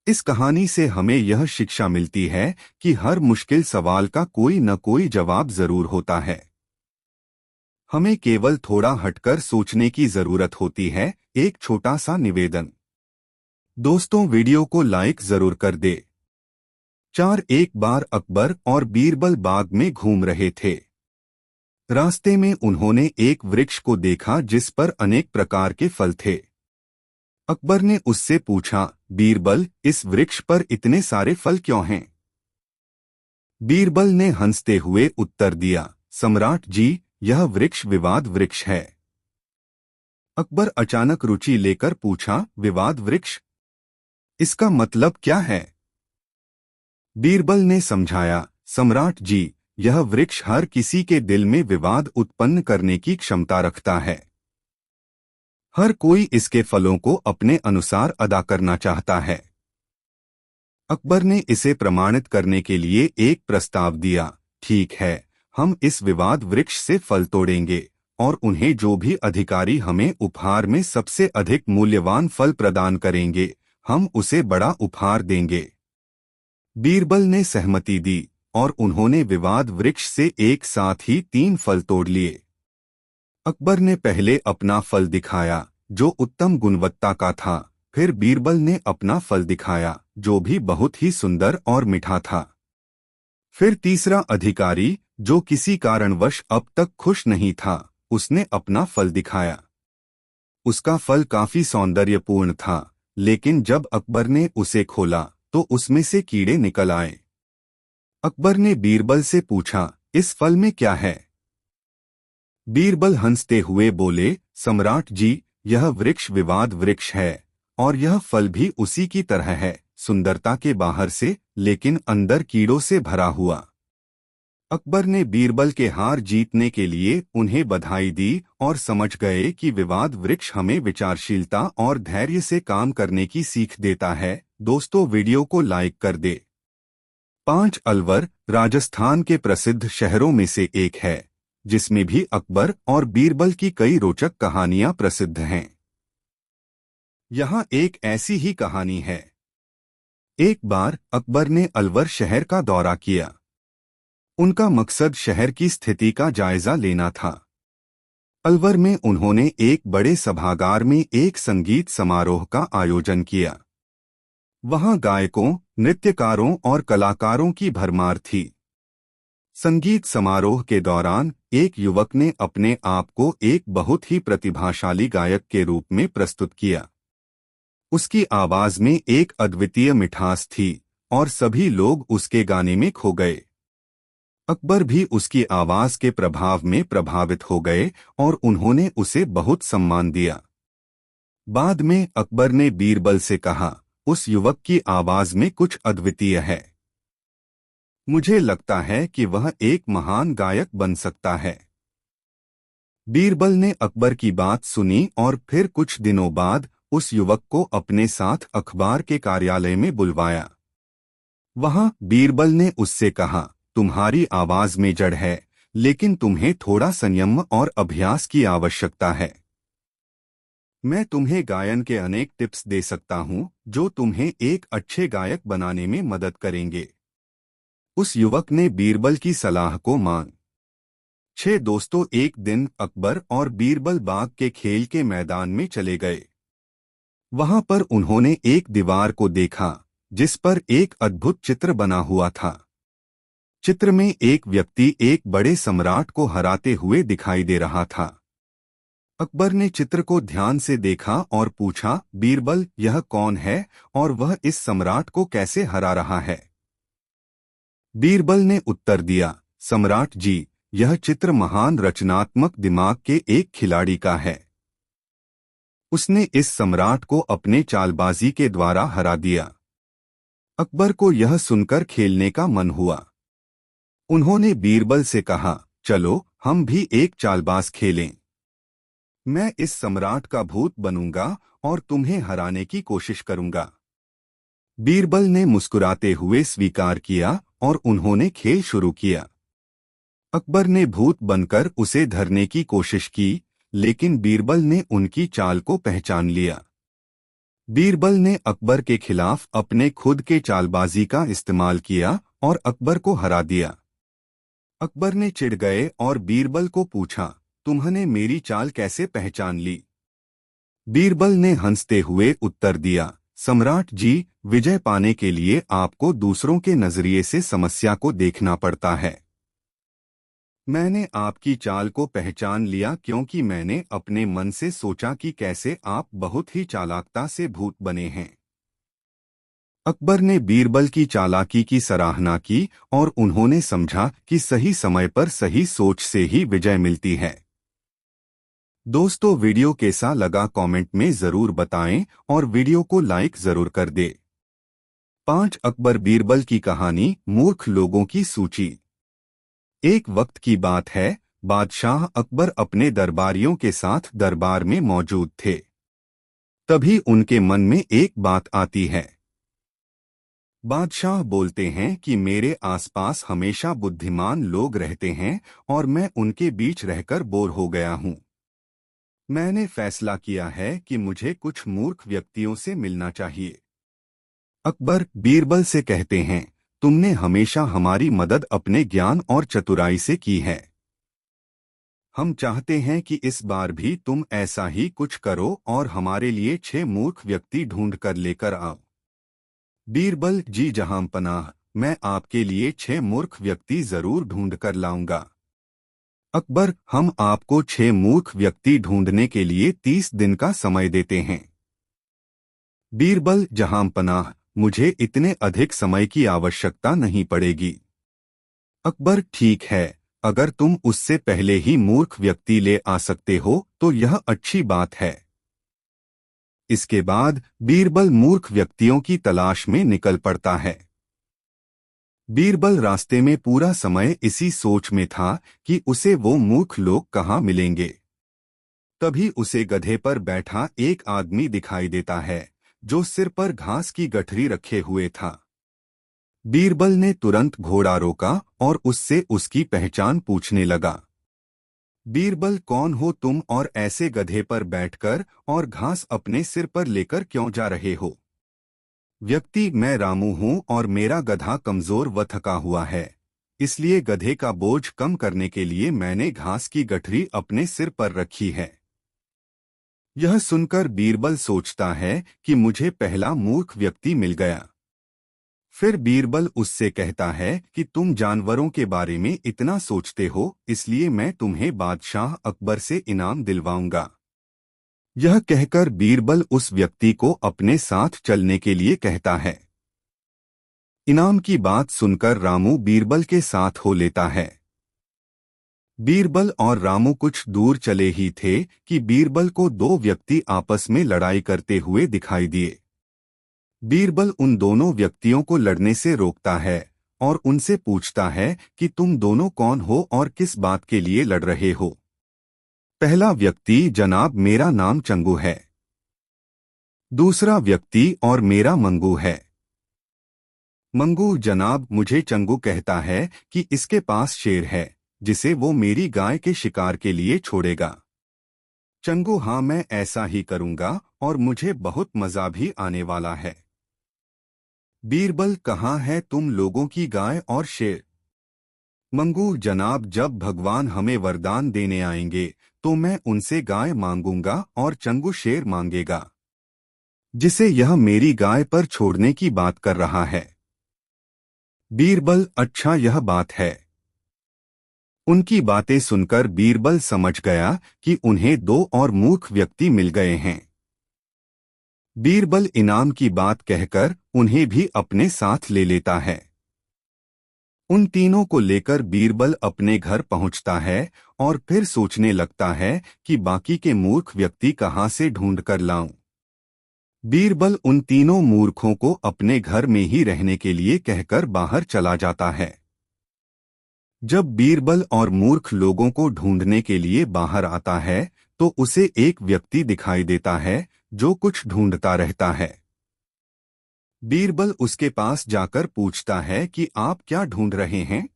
इस कहानी से हमें यह शिक्षा मिलती है कि हर मुश्किल सवाल का कोई न कोई जवाब जरूर होता है। हमें केवल थोड़ा हटकर सोचने की जरूरत होती है। एक छोटा सा निवेदन, दोस्तों वीडियो को लाइक जरूर कर दे। एक बार अकबर और बीरबल बाग में घूम रहे थे। रास्ते में उन्होंने एक वृक्ष को देखा जिस पर अनेक प्रकार के फल थे। अकबर ने उससे पूछा, बीरबल, इस वृक्ष पर इतने सारे फल क्यों हैं? बीरबल ने हंसते हुए उत्तर दिया, सम्राट जी, यह वृक्ष विवाद वृक्ष है। अकबर अचानक रुचि लेकर पूछा, विवाद वृक्ष? इसका मतलब क्या है? बीरबल ने समझाया, सम्राट जी, यह वृक्ष हर किसी के दिल में विवाद उत्पन्न करने की क्षमता रखता है। हर कोई इसके फलों को अपने अनुसार अदा करना चाहता है। अकबर ने इसे प्रमाणित करने के लिए एक प्रस्ताव दिया। ठीक है, हम इस विवाद वृक्ष से फल तोड़ेंगे और उन्हें जो भी अधिकारी हमें उपहार में सबसे अधिक मूल्यवान फल प्रदान करेंगे, हम उसे बड़ा उपहार देंगे। बीरबल ने सहमति दी और उन्होंने विवाद वृक्ष से एक साथ ही 3 फल तोड़ लिए। अकबर ने पहले अपना फल दिखाया, जो उत्तम गुणवत्ता का था। फिर बीरबल ने अपना फल दिखाया, जो भी बहुत ही सुंदर और मीठा था। फिर तीसरा अधिकारी, जो किसी कारणवश अब तक खुश नहीं था, उसने अपना फल दिखाया। उसका फल काफी सौंदर्यपूर्ण था, लेकिन जब अकबर ने उसे खोला तो उसमें से कीड़े निकल आए। अकबर ने बीरबल से पूछा, इस फल में क्या है? बीरबल हंसते हुए बोले, सम्राट जी, यह वृक्ष विवाद वृक्ष है और यह फल भी उसी की तरह है, सुंदरता के बाहर से लेकिन अंदर कीड़ों से भरा हुआ। अकबर ने बीरबल के हार जीतने के लिए उन्हें बधाई दी और समझ गए कि विवाद वृक्ष हमें विचारशीलता और धैर्य से काम करने की सीख देता है। दोस्तों, वीडियो को लाइक कर दे। 5 अलवर राजस्थान के प्रसिद्ध शहरों में से एक है, जिसमें भी अकबर और बीरबल की कई रोचक कहानियां प्रसिद्ध हैं। यहाँ एक ऐसी ही कहानी है। एक बार अकबर ने अलवर शहर का दौरा किया। उनका मकसद शहर की स्थिति का जायजा लेना था। अलवर में उन्होंने एक बड़े सभागार में एक संगीत समारोह का आयोजन किया। वहां गायकों, नृत्यकारों और कलाकारों की भरमार थी। संगीत समारोह के दौरान एक युवक ने अपने आप को एक बहुत ही प्रतिभाशाली गायक के रूप में प्रस्तुत किया। उसकी आवाज में एक अद्वितीय मिठास थी और सभी लोग उसके गाने में खो गए। अकबर भी उसकी आवाज के प्रभाव में प्रभावित हो गए और उन्होंने उसे बहुत सम्मान दिया। बाद में अकबर ने बीरबल से कहा, उस युवक की आवाज में कुछ अद्वितीय है। मुझे लगता है कि वह एक महान गायक बन सकता है। बीरबल ने अकबर की बात सुनी और फिर कुछ दिनों बाद उस युवक को अपने साथ अखबार के कार्यालय में बुलवाया। वहां बीरबल ने उससे कहा, तुम्हारी आवाज में जड़ है, लेकिन तुम्हें थोड़ा संयम और अभ्यास की आवश्यकता है। मैं तुम्हें गायन के अनेक टिप्स दे सकता हूं, जो तुम्हें एक अच्छे गायक बनाने में मदद करेंगे। उस युवक ने बीरबल की सलाह को मान। 6 दोस्तों एक दिन अकबर और बीरबल बाग के खेल के मैदान में चले गए। वहां पर उन्होंने एक दीवार को देखा, जिस पर एक अद्भुत चित्र बना हुआ था। चित्र में एक व्यक्ति एक बड़े सम्राट को हराते हुए दिखाई दे रहा था। अकबर ने चित्र को ध्यान से देखा और पूछा, बीरबल, यह कौन है और वह इस सम्राट को कैसे हरा रहा है? बीरबल ने उत्तर दिया, सम्राट जी, यह चित्र महान रचनात्मक दिमाग के एक खिलाड़ी का है। उसने इस सम्राट को अपने चालबाजी के द्वारा हरा दिया। अकबर को यह सुनकर खेलने का मन हुआ। उन्होंने बीरबल से कहा, चलो हम भी एक चालबाज खेलें। मैं इस सम्राट का भूत बनूंगा और तुम्हें हराने की कोशिश करूंगा। बीरबल ने मुस्कुराते हुए स्वीकार किया और उन्होंने खेल शुरू किया। अकबर ने भूत बनकर उसे धरने की कोशिश की, लेकिन बीरबल ने उनकी चाल को पहचान लिया। बीरबल ने अकबर के खिलाफ अपने खुद के चालबाजी का इस्तेमाल किया और अकबर को हरा दिया। अकबर ने चिढ़ गए और बीरबल को पूछा, तुमने मेरी चाल कैसे पहचान ली? बीरबल ने हंसते हुए उत्तर दिया, सम्राट जी, विजय पाने के लिए आपको दूसरों के नजरिए से समस्या को देखना पड़ता है। मैंने आपकी चाल को पहचान लिया क्योंकि मैंने अपने मन से सोचा कि कैसे आप बहुत ही चालाकता से भूत बने हैं। अकबर ने बीरबल की चालाकी की सराहना की और उन्होंने समझा कि सही समय पर सही सोच से ही विजय मिलती है। दोस्तों, वीडियो कैसा लगा कमेंट में जरूर बताएं और वीडियो को लाइक जरूर कर दें। 5 अकबर बीरबल की कहानी मूर्ख लोगों की सूची। एक वक्त की बात है, बादशाह अकबर अपने दरबारियों के साथ दरबार में मौजूद थे। तभी उनके मन में एक बात आती है। बादशाह बोलते हैं कि मेरे आसपास हमेशा बुद्धिमान लोग रहते हैं और मैं उनके बीच रहकर बोर हो गया हूँ। मैंने फैसला किया है कि मुझे कुछ मूर्ख व्यक्तियों से मिलना चाहिए। अकबर बीरबल से कहते हैं, तुमने हमेशा हमारी मदद अपने ज्ञान और चतुराई से की है। हम चाहते हैं कि इस बार भी तुम ऐसा ही कुछ करो और हमारे लिए 6 मूर्ख व्यक्ति ढूंढ कर लेकर आओ। बीरबल जी जहां पनाह, मैं आपके लिए 6 मूर्ख व्यक्ति जरूर ढूंढ कर लाऊंगा। अकबर, हम आपको 6 मूर्ख व्यक्ति ढूंढने के लिए 30 दिन का समय देते हैं। बीरबल जहां पनाह, मुझे इतने अधिक समय की आवश्यकता नहीं पड़ेगी। अकबर, ठीक है, अगर तुम उससे पहले ही मूर्ख व्यक्ति ले आ सकते हो तो यह अच्छी बात है। इसके बाद बीरबल मूर्ख व्यक्तियों की तलाश में निकल पड़ता है। बीरबल रास्ते में पूरा समय इसी सोच में था कि उसे वो मूर्ख लोग कहाँ मिलेंगे। तभी उसे गधे पर बैठा एक आदमी दिखाई देता है, जो सिर पर घास की गठरी रखे हुए था। बीरबल ने तुरंत घोड़ा रोका और उससे उसकी पहचान पूछने लगा। बीरबल, कौन हो तुम और ऐसे गधे पर बैठकर और घास अपने सिर पर लेकर क्यों जा रहे हो? व्यक्ति, मैं रामू हूँ और मेरा गधा कमजोर व थका हुआ है, इसलिए गधे का बोझ कम करने के लिए मैंने घास की गठरी अपने सिर पर रखी है। यह सुनकर बीरबल सोचता है कि मुझे पहला मूर्ख व्यक्ति मिल गया। फिर बीरबल उससे कहता है कि तुम जानवरों के बारे में इतना सोचते हो, इसलिए मैं तुम्हें बादशाह अकबर से इनाम दिलवाऊंगा। यह कहकर बीरबल उस व्यक्ति को अपने साथ चलने के लिए कहता है। इनाम की बात सुनकर रामू बीरबल के साथ हो लेता है। बीरबल और रामू कुछ दूर चले ही थे कि बीरबल को 2 व्यक्ति आपस में लड़ाई करते हुए दिखाई दिए। बीरबल उन दोनों व्यक्तियों को लड़ने से रोकता है और उनसे पूछता है कि तुम दोनों कौन हो और किस बात के लिए लड़ रहे हो। पहला व्यक्ति, जनाब, मेरा नाम चंगू है। दूसरा व्यक्ति, और मेरा मंगू है। मंगू, जनाब, मुझे चंगू कहता है कि इसके पास शेर है जिसे वो मेरी गाय के शिकार के लिए छोड़ेगा। चंगू, हाँ, मैं ऐसा ही करूंगा और मुझे बहुत मजा भी आने वाला है। बीरबल, कहाँ है तुम लोगों की गाय और शेर? मंगू, जनाब, जब भगवान हमें वरदान देने आएंगे तो मैं उनसे गाय मांगूंगा और चंगू शेर मांगेगा, जिसे यह मेरी गाय पर छोड़ने की बात कर रहा है। बीरबल, अच्छा, यह बात है। उनकी बातें सुनकर बीरबल समझ गया कि उन्हें 2 और मूर्ख व्यक्ति मिल गए हैं। बीरबल इनाम की बात कहकर उन्हें भी अपने साथ ले लेता है। उन तीनों को लेकर बीरबल अपने घर पहुंचता है और फिर सोचने लगता है कि बाकी के मूर्ख व्यक्ति कहां से ढूंढ कर लाऊं। बीरबल उन तीनों मूर्खों को अपने घर में ही रहने के लिए कहकर बाहर चला जाता है। जब बीरबल और मूर्ख लोगों को ढूंढने के लिए बाहर आता है तो उसे एक व्यक्ति दिखाई देता है जो कुछ ढूंढता रहता है। बीरबल उसके पास जाकर पूछता है कि आप क्या ढूंढ रहे हैं?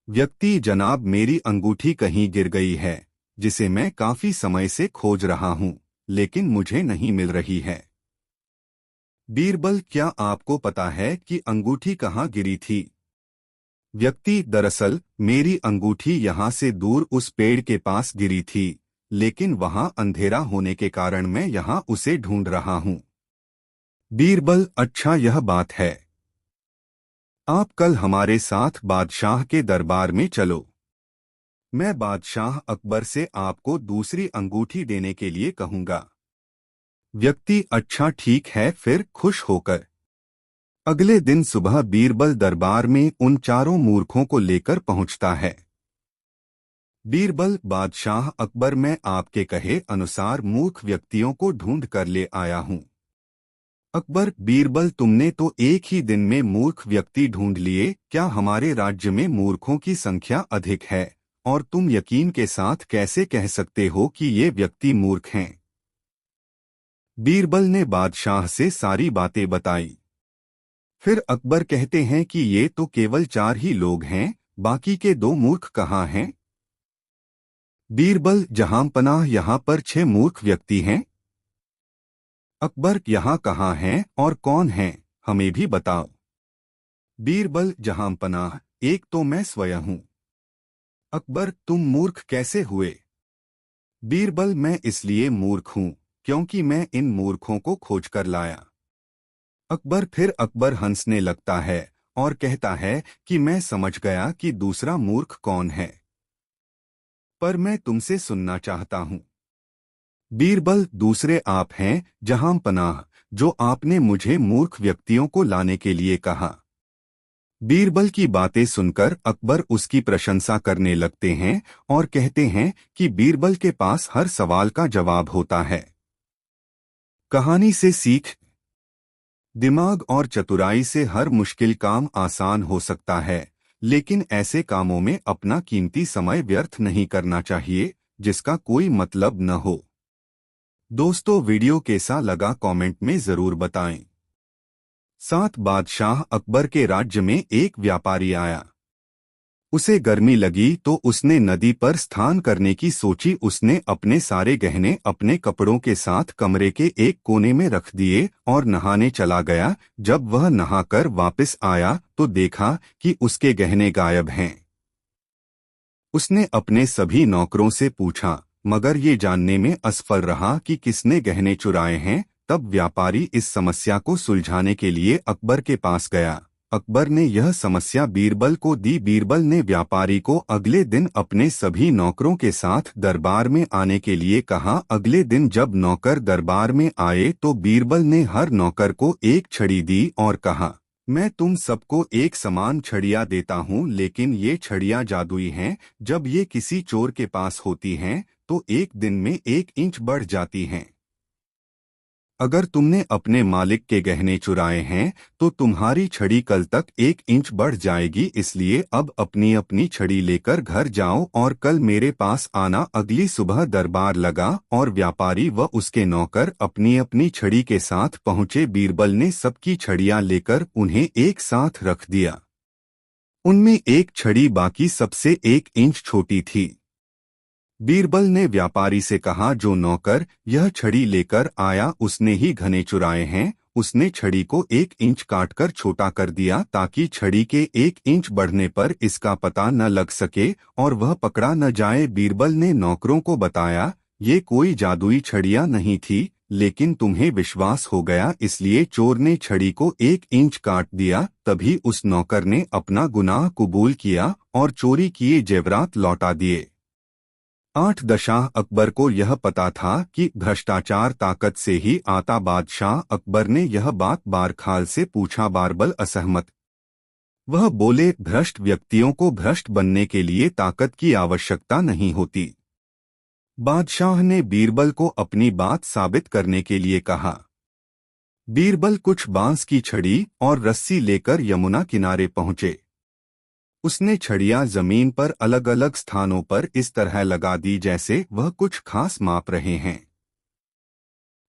व्यक्ति, जनाब, मेरी अंगूठी कहीं गिर गई है जिसे मैं काफी समय से खोज रहा हूं, लेकिन मुझे नहीं मिल रही है। बीरबल, क्या आपको पता है कि अंगूठी कहाँ गिरी थी? व्यक्ति, दरअसल मेरी अंगूठी यहाँ से दूर उस पेड़ के पास गिरी थी, लेकिन वहाँ अंधेरा होने के कारण मैं यहाँ उसे ढूंढ रहा हूँ। बीरबल, अच्छा, यह बात है। आप कल हमारे साथ बादशाह के दरबार में चलो। मैं बादशाह अकबर से आपको दूसरी अंगूठी देने के लिए कहूँगा। व्यक्ति, अच्छा, ठीक है, फिर खुश होकर अगले दिन सुबह बीरबल दरबार में उन 4 मूर्खों को लेकर पहुंचता है। बीरबल, बादशाह अकबर, मैं आपके कहे अनुसार मूर्ख व्यक्तियों को ढूंढ कर ले आया हूं। अकबर, बीरबल, तुमने तो एक ही दिन में मूर्ख व्यक्ति ढूंढ लिए। क्या हमारे राज्य में मूर्खों की संख्या अधिक है? और तुम यकीन के साथ कैसे कह सकते हो कि ये व्यक्ति मूर्ख हैं? बीरबल ने बादशाह से सारी बातें बताई। फिर अकबर कहते हैं कि ये तो केवल 4 ही लोग हैं, बाकी के 2 मूर्ख कहाँ हैं? बीरबल, जहांपनाह, यहाँ पर 6 मूर्ख व्यक्ति हैं। अकबर, यहाँ कहाँ हैं और कौन हैं, हमें भी बताओ। बीरबल, जहांपनाह, एक तो मैं स्वयं हूँ। अकबर, तुम मूर्ख कैसे हुए? बीरबल, मैं इसलिए मूर्ख हूँ क्योंकि मैं इन मूर्खों को खोज कर लाया। अकबर, फिर अकबर हंसने लगता है और कहता है कि मैं समझ गया कि दूसरा मूर्ख कौन है, पर मैं तुमसे सुनना चाहता हूँ। बीरबल, दूसरे आप हैं जहां पनाह, जो आपने मुझे मूर्ख व्यक्तियों को लाने के लिए कहा। बीरबल की बातें सुनकर अकबर उसकी प्रशंसा करने लगते हैं और कहते हैं कि बीरबल के पास हर सवाल का जवाब होता है। कहानी से सीख। दिमाग और चतुराई से हर मुश्किल काम आसान हो सकता है, लेकिन ऐसे कामों में अपना कीमती समय व्यर्थ नहीं करना चाहिए जिसका कोई मतलब न हो। दोस्तों, वीडियो कैसा लगा कमेंट में जरूर बताएं। 7 बादशाह अकबर के राज्य में एक व्यापारी आया। उसे गर्मी लगी तो उसने नदी पर स्नान करने की सोची। उसने अपने सारे गहने अपने कपड़ों के साथ कमरे के एक कोने में रख दिए और नहाने चला गया। जब वह नहाकर वापस आया तो देखा कि उसके गहने गायब हैं। उसने अपने सभी नौकरों से पूछा, मगर ये जानने में असफल रहा कि किसने गहने चुराए हैं। तब व्यापारी इस समस्या को सुलझाने के लिए अकबर के पास गया। अकबर ने यह समस्या बीरबल को दी। बीरबल ने व्यापारी को अगले दिन अपने सभी नौकरों के साथ दरबार में आने के लिए कहा। अगले दिन जब नौकर दरबार में आए तो बीरबल ने हर नौकर को एक छड़ी दी और कहा, मैं तुम सबको एक समान छड़ियाँ देता हूँ, लेकिन ये छड़ियाँ जादुई हैं। जब ये किसी चोर के पास होती हैं तो एक दिन में 1 इंच बढ़ जाती हैं। अगर तुमने अपने मालिक के गहने चुराए हैं तो तुम्हारी छड़ी कल तक 1 इंच बढ़ जाएगी। इसलिए अब अपनी अपनी छड़ी लेकर घर जाओ और कल मेरे पास आना। अगली सुबह दरबार लगा और व्यापारी व उसके नौकर अपनी अपनी छड़ी के साथ पहुंचे। बीरबल ने सबकी छड़ियां लेकर उन्हें एक साथ रख दिया। उनमें एक छड़ी बाकी सबसे 1 इंच छोटी थी। बीरबल ने व्यापारी से कहा, जो नौकर यह छड़ी लेकर आया उसने ही घने चुराए हैं। उसने छड़ी को 1 इंच काटकर छोटा कर दिया ताकि छड़ी के 1 इंच बढ़ने पर इसका पता न लग सके और वह पकड़ा न जाए। बीरबल ने नौकरों को बताया, ये कोई जादुई छड़ियां नहीं थी, लेकिन तुम्हें विश्वास हो गया इसलिए चोर ने छड़ी को 1 इंच काट दिया। तभी उस नौकर ने अपना गुनाह कबूल किया और चोरी किए जेवरात लौटा दिए। 8 दशाह अकबर को यह पता था कि भ्रष्टाचार ताकत से ही आता। बादशाह अकबर ने यह बात बारखाल से पूछा। बारबल असहमत। वह बोले, भ्रष्ट व्यक्तियों को भ्रष्ट बनने के लिए ताकत की आवश्यकता नहीं होती। बादशाह ने बीरबल को अपनी बात साबित करने के लिए कहा। बीरबल कुछ बांस की छड़ी और रस्सी लेकर यमुना किनारे पहुंचे। उसने छड़ियां जमीन पर अलग अलग स्थानों पर इस तरह लगा दी जैसे वह कुछ खास माप रहे हैं।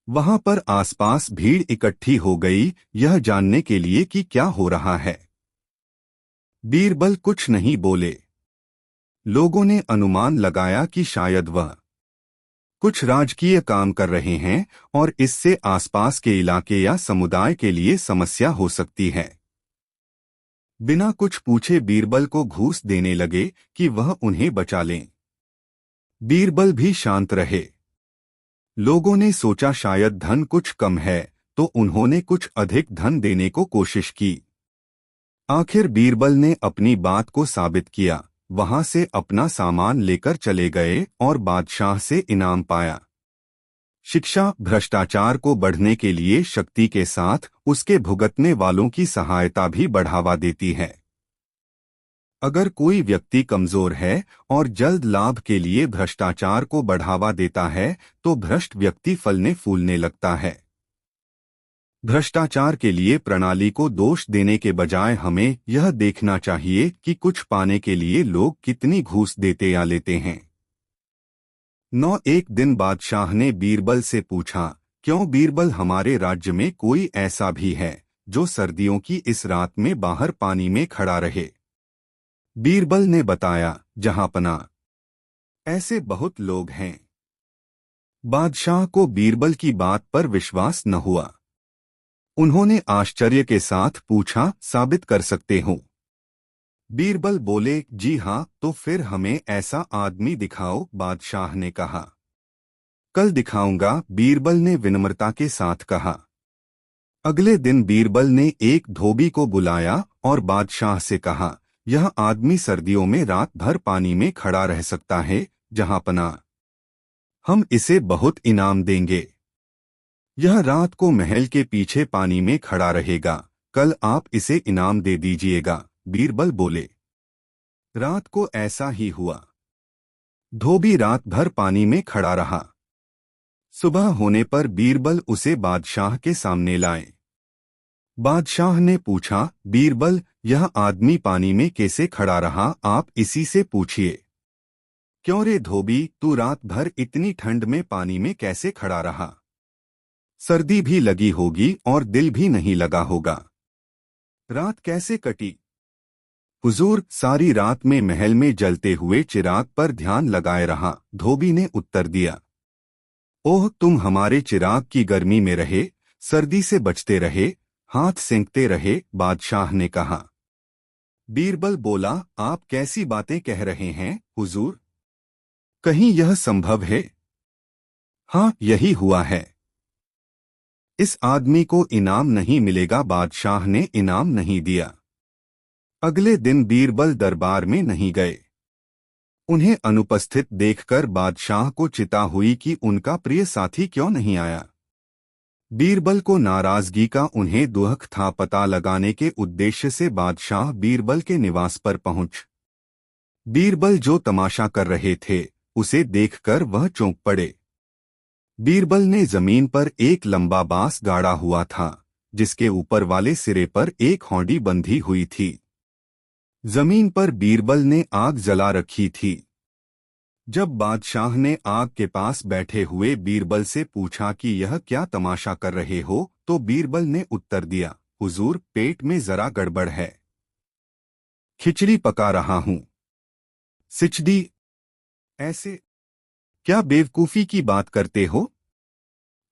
वहां पर आसपास भीड़ इकट्ठी हो गई, यह जानने के लिए कि क्या हो रहा है। बीरबल कुछ नहीं बोले। लोगों ने अनुमान लगाया कि शायद वह कुछ राजकीय काम कर रहे हैं और इससे आसपास के इलाके या समुदाय के लिए समस्या हो सकती है। बिना कुछ पूछे बीरबल को घूस देने लगे कि वह उन्हें बचा लें। बीरबल भी शांत रहे। लोगों ने सोचा शायद धन कुछ कम है, तो उन्होंने कुछ अधिक धन देने को कोशिश की। आखिर बीरबल ने अपनी बात को साबित किया। वहां से अपना सामान लेकर चले गए और बादशाह से इनाम पाया। शिक्षा भ्रष्टाचार को बढ़ने के लिए शक्ति के साथ उसके भुगतने वालों की सहायता भी बढ़ावा देती है। अगर कोई व्यक्ति कमजोर है और जल्द लाभ के लिए भ्रष्टाचार को बढ़ावा देता है तो भ्रष्ट व्यक्ति फलने फूलने लगता है। भ्रष्टाचार के लिए प्रणाली को दोष देने के बजाय हमें यह देखना चाहिए कि कुछ पाने के लिए लोग कितनी घूस देते या लेते हैं। 9 एक दिन बादशाह ने बीरबल से पूछा, क्यों बीरबल, हमारे राज्य में कोई ऐसा भी है जो सर्दियों की इस रात में बाहर पानी में खड़ा रहे? बीरबल ने बताया, जहांपना, ऐसे बहुत लोग हैं। बादशाह को बीरबल की बात पर विश्वास न हुआ। उन्होंने आश्चर्य के साथ पूछा, साबित कर सकते हो? बीरबल बोले, जी हाँ, तो फिर हमें ऐसा आदमी दिखाओ, बादशाह ने कहा। कल दिखाऊंगा, बीरबल ने विनम्रता के साथ कहा। अगले दिन बीरबल ने एक धोबी को बुलाया और बादशाह से कहा, यह आदमी सर्दियों में रात भर पानी में खड़ा रह सकता है, जहांपना। हम इसे बहुत इनाम देंगे। यह रात को महल के पीछे पानी में खड़ा रहेगा। कल आप इसे इनाम दे दीजिएगा, बीरबल बोले। रात को ऐसा ही हुआ। धोबी रात भर पानी में खड़ा रहा। सुबह होने पर बीरबल उसे बादशाह के सामने लाए। बादशाह ने पूछा, बीरबल, यह आदमी पानी में कैसे खड़ा रहा? आप इसी से पूछिए। क्यों रे धोबी, तू रात भर इतनी ठंड में पानी में कैसे खड़ा रहा? सर्दी भी लगी होगी और दिल भी नहीं लगा होगा। रात कैसे कटी? हुजूर, सारी रात में महल में जलते हुए चिराग पर ध्यान लगाए रहा, धोबी ने उत्तर दिया। ओह, तुम हमारे चिराग की गर्मी में रहे, सर्दी से बचते रहे, हाथ सेंकते रहे, बादशाह ने कहा। बीरबल बोला, आप कैसी बातें कह रहे हैं हुजूर? कहीं यह संभव है? हाँ, यही हुआ है। इस आदमी को इनाम नहीं मिलेगा, बादशाह ने इनाम नहीं दिया। अगले दिन बीरबल दरबार में नहीं गए। उन्हें अनुपस्थित देखकर बादशाह को चिंता हुई कि उनका प्रिय साथी क्यों नहीं आया। बीरबल को नाराजगी का उन्हें दुख था। पता लगाने के उद्देश्य से बादशाह बीरबल के निवास पर पहुंच। बीरबल जो तमाशा कर रहे थे, उसे देखकर वह चौंक पड़े। बीरबल ने जमीन पर एक लंबा बांस गाड़ा हुआ था, जिसके ऊपर वाले सिरे पर एक हौंडी बंधी हुई थी। जमीन पर बीरबल ने आग जला रखी थी। जब बादशाह ने आग के पास बैठे हुए बीरबल से पूछा कि यह क्या तमाशा कर रहे हो, तो बीरबल ने उत्तर दिया, हुजूर, पेट में जरा गड़बड़ है, खिचड़ी पका रहा हूं। सिचडी? ऐसे क्या बेवकूफी की बात करते हो?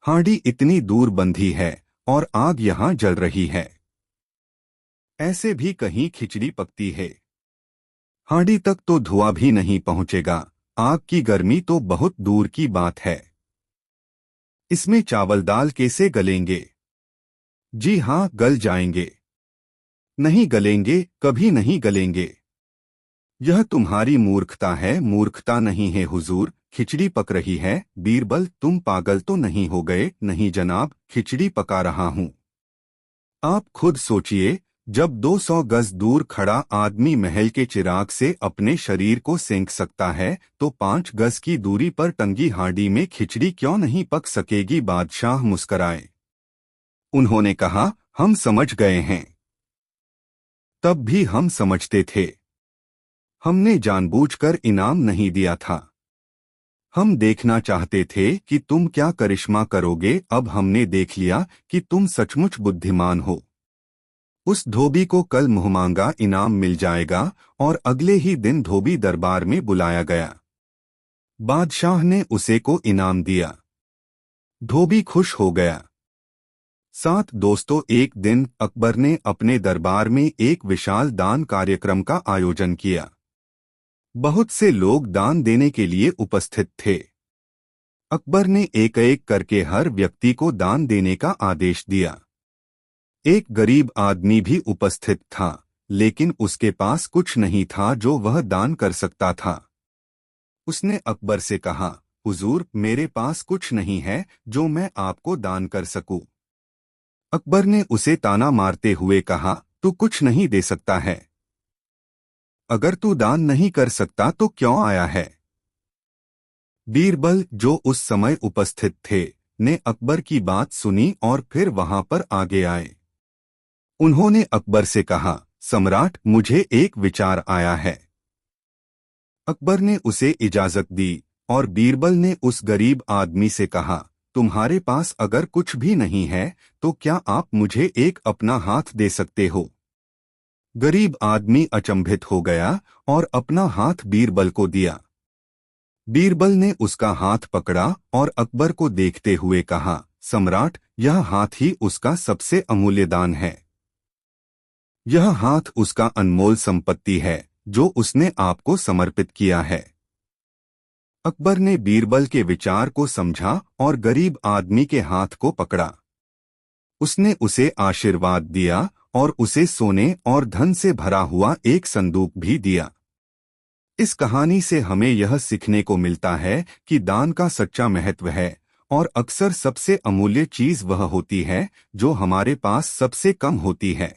हांडी इतनी दूर बंधी है और आग यहां जल रही है। ऐसे भी कहीं खिचड़ी पकती है? हांडी तक तो धुआं भी नहीं पहुंचेगा, आग की गर्मी तो बहुत दूर की बात है। इसमें चावल दाल कैसे गलेंगे? जी हाँ, गल जाएंगे। नहीं गलेंगे, कभी नहीं गलेंगे। यह तुम्हारी मूर्खता है, मूर्खता नहीं है हुजूर, खिचड़ी पक रही है। बीरबल, तुम पागल तो नहीं हो गए? नहीं जनाब, खिचड़ी पका रहा हूं। आप खुद सोचिए, जब 200 गज दूर खड़ा आदमी महल के चिराग से अपने शरीर को सेंक सकता है, तो 5 गज की दूरी पर टंगी हांडी में खिचड़ी क्यों नहीं पक सकेगी? बादशाह मुस्कराए। उन्होंने कहा, हम समझ गए हैं। तब भी हम समझते थे। हमने जानबूझकर इनाम नहीं दिया था। हम देखना चाहते थे कि तुम क्या करिश्मा करोगे। अब हमने देख लिया कि तुम सचमुच बुद्धिमान हो। उस धोबी को कल मुहमांगा इनाम मिल जाएगा। और अगले ही दिन धोबी दरबार में बुलाया गया। बादशाह ने उसे को इनाम दिया। धोबी खुश हो गया। साथ दोस्तों, एक दिन अकबर ने अपने दरबार में एक विशाल दान कार्यक्रम का आयोजन किया। बहुत से लोग दान देने के लिए उपस्थित थे। अकबर ने एक एक करके हर व्यक्ति को दान देने का आदेश दिया। एक गरीब आदमी भी उपस्थित था, लेकिन उसके पास कुछ नहीं था जो वह दान कर सकता था। उसने अकबर से कहा, हुजूर, मेरे पास कुछ नहीं है जो मैं आपको दान कर सकूं। अकबर ने उसे ताना मारते हुए कहा, तू कुछ नहीं दे सकता है। अगर तू दान नहीं कर सकता तो क्यों आया है? बीरबल, जो उस समय उपस्थित थे, ने अकबर की बात सुनी और फिर वहां पर आगे आए। उन्होंने अकबर से कहा, सम्राट, मुझे एक विचार आया है। अकबर ने उसे इजाजत दी और बीरबल ने उस गरीब आदमी से कहा, तुम्हारे पास अगर कुछ भी नहीं है तो क्या आप मुझे एक अपना हाथ दे सकते हो? गरीब आदमी अचंभित हो गया और अपना हाथ बीरबल को दिया। बीरबल ने उसका हाथ पकड़ा और अकबर को देखते हुए कहा, सम्राट, यह हाथ ही उसका सबसे अमूल्य दान है। यह हाथ उसका अनमोल संपत्ति है जो उसने आपको समर्पित किया है। अकबर ने बीरबल के विचार को समझा और गरीब आदमी के हाथ को पकड़ा। उसने उसे आशीर्वाद दिया और उसे सोने और धन से भरा हुआ एक संदूक भी दिया। इस कहानी से हमें यह सीखने को मिलता है कि दान का सच्चा महत्व है और अक्सर सबसे अमूल्य चीज वह होती है जो हमारे पास सबसे कम होती है।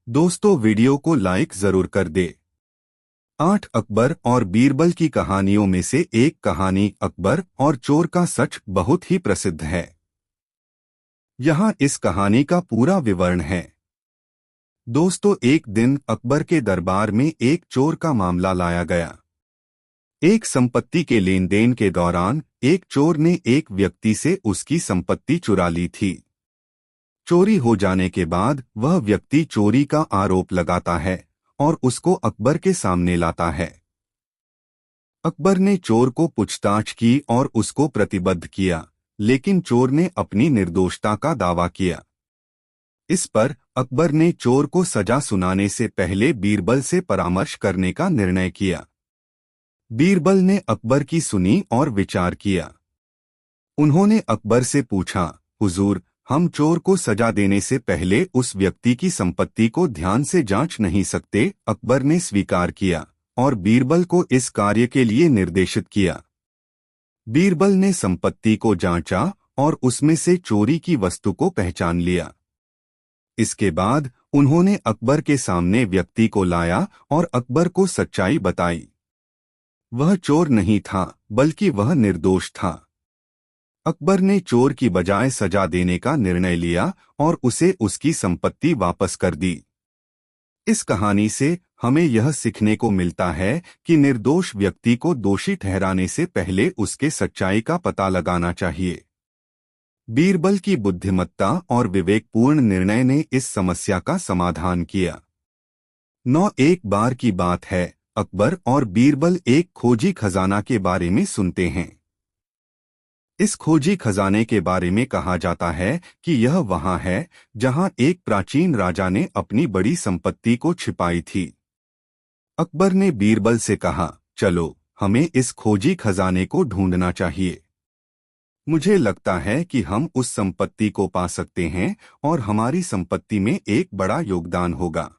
दोस्तों, वीडियो को लाइक जरूर कर दे। 8 अकबर और बीरबल की कहानियों में से एक कहानी अकबर और चोर का सच बहुत ही प्रसिद्ध है। यहाँ इस कहानी का पूरा विवरण है। दोस्तों, एक दिन अकबर के दरबार में एक चोर का मामला लाया गया। एक संपत्ति के लेन देन के दौरान एक चोर ने एक व्यक्ति से उसकी संपत्ति चुरा ली थी। चोरी हो जाने के बाद वह व्यक्ति चोरी का आरोप लगाता है और उसको अकबर के सामने लाता है। अकबर ने चोर को पूछताछ की और उसको प्रतिबद्ध किया, लेकिन चोर ने अपनी निर्दोषता का दावा किया। इस पर अकबर ने चोर को सजा सुनाने से पहले बीरबल से परामर्श करने का निर्णय किया। बीरबल ने अकबर की सुनी और विचार किया। उन्होंने अकबर से पूछा, हुजूर, हम चोर को सजा देने से पहले उस व्यक्ति की संपत्ति को ध्यान से जांच नहीं सकते? अकबर ने स्वीकार किया और बीरबल को इस कार्य के लिए निर्देशित किया। बीरबल ने संपत्ति को जांचा और उसमें से चोरी की वस्तु को पहचान लिया। इसके बाद उन्होंने अकबर के सामने व्यक्ति को लाया और अकबर को सच्चाई बताई। वह चोर नहीं था, बल्कि वह निर्दोष था। अकबर ने चोर की बजाय सजा देने का निर्णय लिया और उसे उसकी संपत्ति वापस कर दी। इस कहानी से हमें यह सीखने को मिलता है कि निर्दोष व्यक्ति को दोषी ठहराने से पहले उसके सच्चाई का पता लगाना चाहिए। बीरबल की बुद्धिमत्ता और विवेकपूर्ण निर्णय ने इस समस्या का समाधान किया। 9 एक बार की बात है, अकबर और बीरबल एक खोजी खजाना के बारे में सुनते हैं। इस खोजी खजाने के बारे में कहा जाता है कि यह वहां है जहां एक प्राचीन राजा ने अपनी बड़ी संपत्ति को छिपाई थी। अकबर ने बीरबल से कहा, चलो, हमें इस खोजी खजाने को ढूंढना चाहिए। मुझे लगता है कि हम उस संपत्ति को पा सकते हैं और हमारी संपत्ति में एक बड़ा योगदान होगा।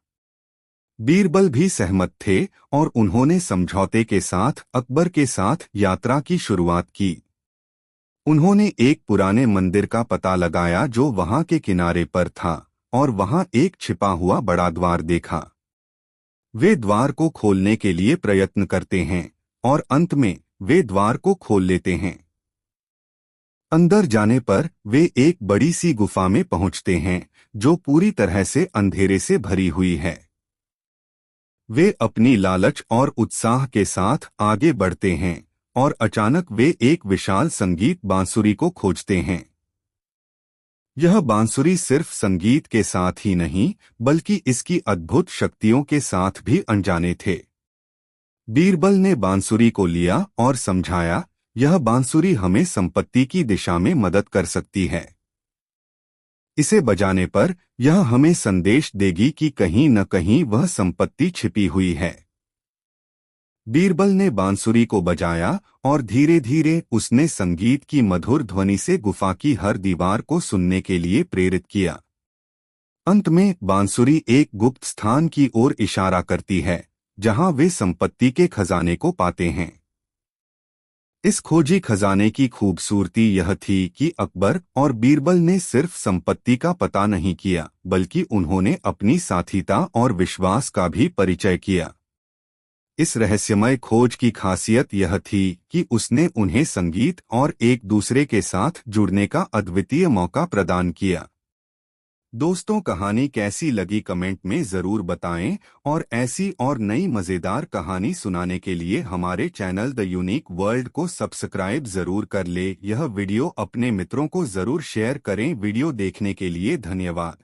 बीरबल भी सहमत थे और उन्होंने समझौते के साथ अकबर के साथ यात्रा की शुरुआत की। उन्होंने एक पुराने मंदिर का पता लगाया जो वहां के किनारे पर था और वहां एक छिपा हुआ बड़ा द्वार देखा। वे द्वार को खोलने के लिए प्रयत्न करते हैं और अंत में वे द्वार को खोल लेते हैं। अंदर जाने पर वे एक बड़ी सी गुफा में पहुंचते हैं जो पूरी तरह से अंधेरे से भरी हुई है। वे अपनी लालच और उत्साह के साथ आगे बढ़ते हैं और अचानक वे एक विशाल संगीत बांसुरी को खोजते हैं। यह बांसुरी सिर्फ संगीत के साथ ही नहीं बल्कि इसकी अद्भुत शक्तियों के साथ भी अनजाने थे। बीरबल ने बांसुरी को लिया और समझाया, यह बांसुरी हमें संपत्ति की दिशा में मदद कर सकती है। इसे बजाने पर यह हमें संदेश देगी कि कहीं न कहीं वह संपत्ति छिपी हुई है। बीरबल ने बांसुरी को बजाया और धीरे धीरे उसने संगीत की मधुर ध्वनि से गुफा की हर दीवार को सुनने के लिए प्रेरित किया। अंत में बांसुरी एक गुप्त स्थान की ओर इशारा करती है जहां वे संपत्ति के खजाने को पाते हैं। इस खोजी खजाने की खूबसूरती यह थी कि अकबर और बीरबल ने सिर्फ संपत्ति का पता नहीं किया बल्कि उन्होंने अपनी साथीता और विश्वास का भी परिचय किया। इस रहस्यमय खोज की खासियत यह थी कि उसने उन्हें संगीत और एक दूसरे के साथ जुड़ने का अद्वितीय मौका प्रदान किया। दोस्तों, कहानी कैसी लगी कमेंट में ज़रूर बताएं और ऐसी और नई मज़ेदार कहानी सुनाने के लिए हमारे चैनल द यूनिक वर्ल्ड को सब्सक्राइब ज़रूर कर ले। यह वीडियो अपने मित्रों को ज़रूर शेयर करें। वीडियो देखने के लिए धन्यवाद।